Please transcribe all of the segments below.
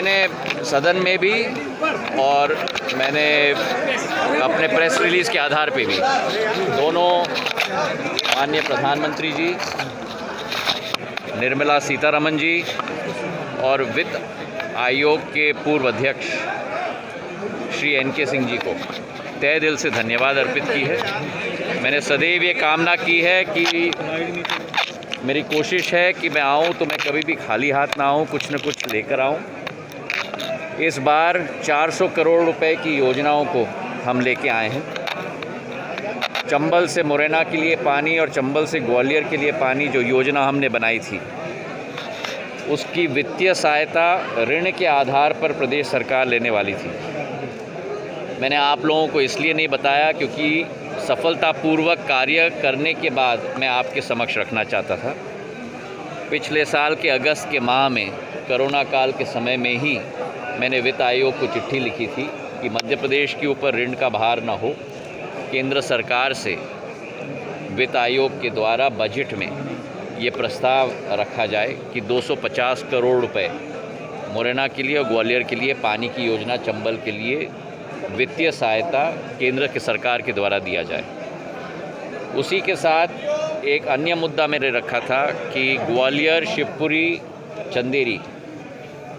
मैंने सदन में भी और मैंने अपने प्रेस रिलीज़ के आधार पे भी दोनों माननीय प्रधानमंत्री जी, निर्मला सीतारमण जी और वित्त आयोग के पूर्व अध्यक्ष श्री एन.के. सिंह जी को तहे दिल से धन्यवाद अर्पित की है। मैंने सदैव ये कामना की है कि मेरी कोशिश है कि मैं आऊँ तो मैं कभी भी खाली हाथ ना आऊँ, कुछ न कुछ लेकर आऊँ। इस बार 400 करोड़ रुपए की योजनाओं को हम लेके आए हैं। चंबल से मुरैना के लिए पानी और चंबल से ग्वालियर के लिए पानी जो योजना हमने बनाई थी, उसकी वित्तीय सहायता ऋण के आधार पर प्रदेश सरकार लेने वाली थी। मैंने आप लोगों को इसलिए नहीं बताया क्योंकि सफलतापूर्वक कार्य करने के बाद मैं आपके समक्ष रखना चाहता था। पिछले साल के अगस्त के माह में कोरोना काल के समय में ही मैंने वित्त आयोग को चिट्ठी लिखी थी कि मध्य प्रदेश के ऊपर ऋण का भार न हो। केंद्र सरकार से वित्त आयोग के द्वारा बजट में ये प्रस्ताव रखा जाए कि 250 करोड़ रुपए मुरैना के लिए और ग्वालियर के लिए पानी की योजना, चंबल के लिए वित्तीय सहायता केंद्र की सरकार के द्वारा दिया जाए। उसी के साथ एक अन्य मुद्दा मैंने रखा था कि ग्वालियर, शिवपुरी, चंदेरी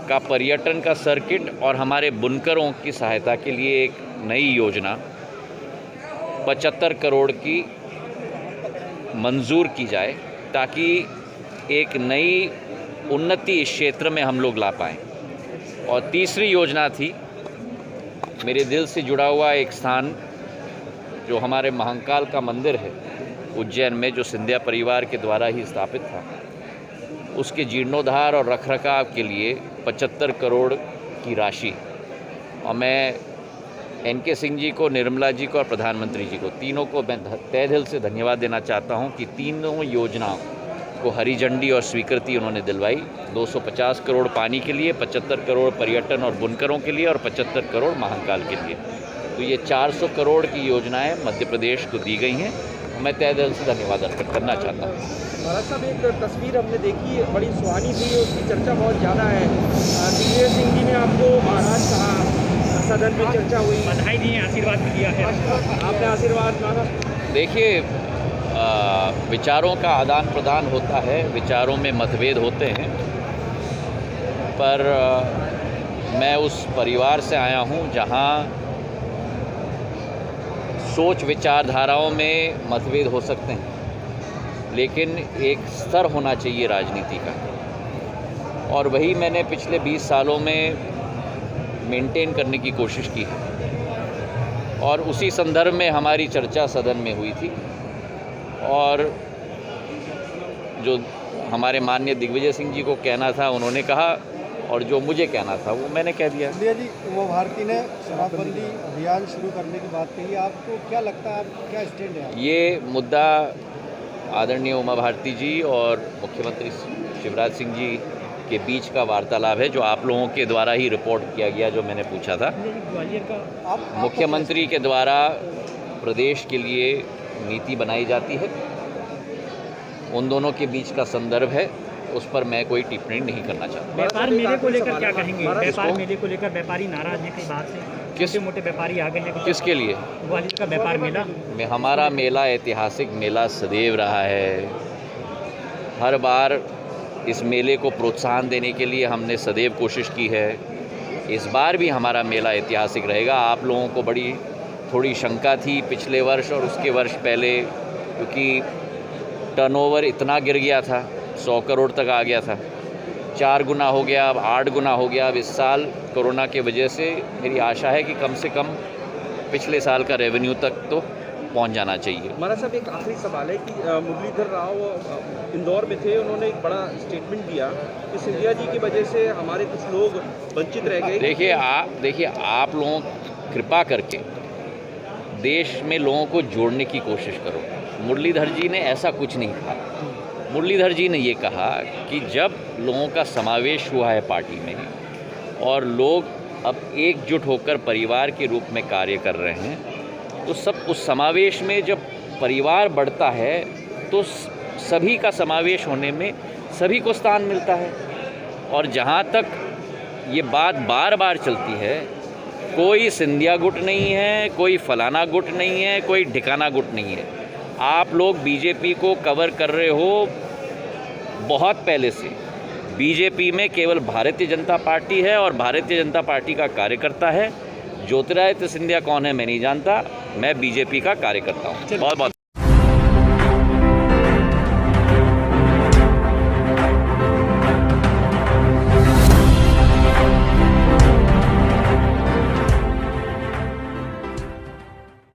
का पर्यटन का सर्किट और हमारे बुनकरों की सहायता के लिए एक नई योजना 75 करोड़ की मंजूर की जाए ताकि एक नई उन्नति इस क्षेत्र में हम लोग ला पाएँ। और तीसरी योजना थी, मेरे दिल से जुड़ा हुआ एक स्थान जो हमारे महाकाल का मंदिर है उज्जैन में, जो सिंधिया परिवार के द्वारा ही स्थापित था, उसके जीर्णोद्धार और रखरखाव के लिए 75 करोड़ की राशि। और मैं एन.के. सिंह जी को, निर्मला जी को और प्रधानमंत्री जी को, तीनों को मैं तहे दिल से धन्यवाद देना चाहता हूं कि तीनों योजनाओं को हरी झंडी और स्वीकृति उन्होंने दिलवाई। 250 करोड़ पानी के लिए, 75 करोड़ पर्यटन और बुनकरों के लिए और 75 करोड़ महाकाल के लिए। तो ये 400 करोड़ की योजनाएं मध्य प्रदेश को दी गई हैं। मैं तहे दिल से धन्यवाद अर्पित करना चाहता हूँ। महाराज साहब, एक तस्वीर हमने देखी, बड़ी सुहानी थी, उसकी चर्चा बहुत ज़्यादा है। दिग्विजय सिंह जी ने आपको महाराज कहा, सदन में चर्चा हुई, बधाई दी, आशीर्वाद भी दिया है, आपने आशीर्वाद मांगा। देखिए, विचारों का आदान प्रदान होता है, विचारों में मतभेद होते हैं, पर मैं उस परिवार से आया हूं जहां सोच विचारधाराओं में मतभेद हो सकते हैं, लेकिन एक स्तर होना चाहिए राजनीति का, और वही मैंने पिछले 20 सालों में मेंटेन करने की कोशिश की है। और उसी संदर्भ में हमारी चर्चा सदन में हुई थी, और जो हमारे माननीय दिग्विजय सिंह जी को कहना था उन्होंने कहा, और जो मुझे कहना था वो मैंने कह दिया। जी, उमा भारती ने शराबबंदी अभियान शुरू करने की बात कही, आपको क्या लगता है, आप क्या स्टैंड है? ये मुद्दा आदरणीय उमा भारती जी और मुख्यमंत्री शिवराज सिंह जी के बीच का वार्तालाप है, जो आप लोगों के द्वारा ही रिपोर्ट किया गया, जो मैंने पूछा था। मुख्यमंत्री के द्वारा प्रदेश के लिए नीति बनाई जाती है, उन दोनों के बीच का संदर्भ है, उस पर मैं कोई टिप्पणी नहीं करना चाहता। व्यापार मेले को लेकर क्या कहेंगे? व्यापार मेले को लेकर व्यापारी नाराज हैं कई बार से, किस मोटे व्यापारी आ गए हैं। किसके लिए? ग्वालियर का व्यापार मेला में हमारा मेला ऐतिहासिक मेला सदैव रहा है। हर बार इस मेले को प्रोत्साहन देने के लिए हमने सदैव कोशिश की है। इस बार भी हमारा मेला ऐतिहासिक रहेगा। आप लोगों को बड़ी थोड़ी शंका थी पिछले वर्ष और उसके वर्ष पहले, क्योंकि टर्नओवर इतना गिर गया था, 100 करोड़ तक आ गया था, 4 गुना हो गया, अब 8 गुना हो गया। अब इस साल कोरोना की वजह से मेरी आशा है कि कम से कम पिछले साल का रेवेन्यू तक तो पहुंच जाना चाहिए। महाराज साहब, एक आखिरी सवाल है कि मुरलीधर राव इंदौर में थे, उन्होंने एक बड़ा स्टेटमेंट दिया कि सिंधिया जी की वजह से हमारे कुछ लोग वंचित रह गए। देखिए आप लोगों कृपा करके देश में लोगों को जोड़ने की कोशिश करो। मुरलीधर जी ने ऐसा कुछ नहीं कहा। मुरलीधर जी ने ये कहा कि जब लोगों का समावेश हुआ है पार्टी में और लोग अब एकजुट होकर परिवार के रूप में कार्य कर रहे हैं, तो सब उस समावेश में जब परिवार बढ़ता है तो सभी का समावेश होने में सभी को स्थान मिलता है। और जहाँ तक ये बात बार बार चलती है, कोई सिंधिया गुट नहीं है, कोई फलाना गुट नहीं है, कोई ढिकाना गुट नहीं है। आप लोग बीजेपी को कवर कर रहे हो बहुत पहले से। बीजेपी में केवल भारतीय जनता पार्टी है और भारतीय जनता पार्टी का कार्यकर्ता है। ज्योतिरादित्य सिंधिया कौन है मैं नहीं जानता, मैं बीजेपी का कार्यकर्ता हूँ। बहुत बहुत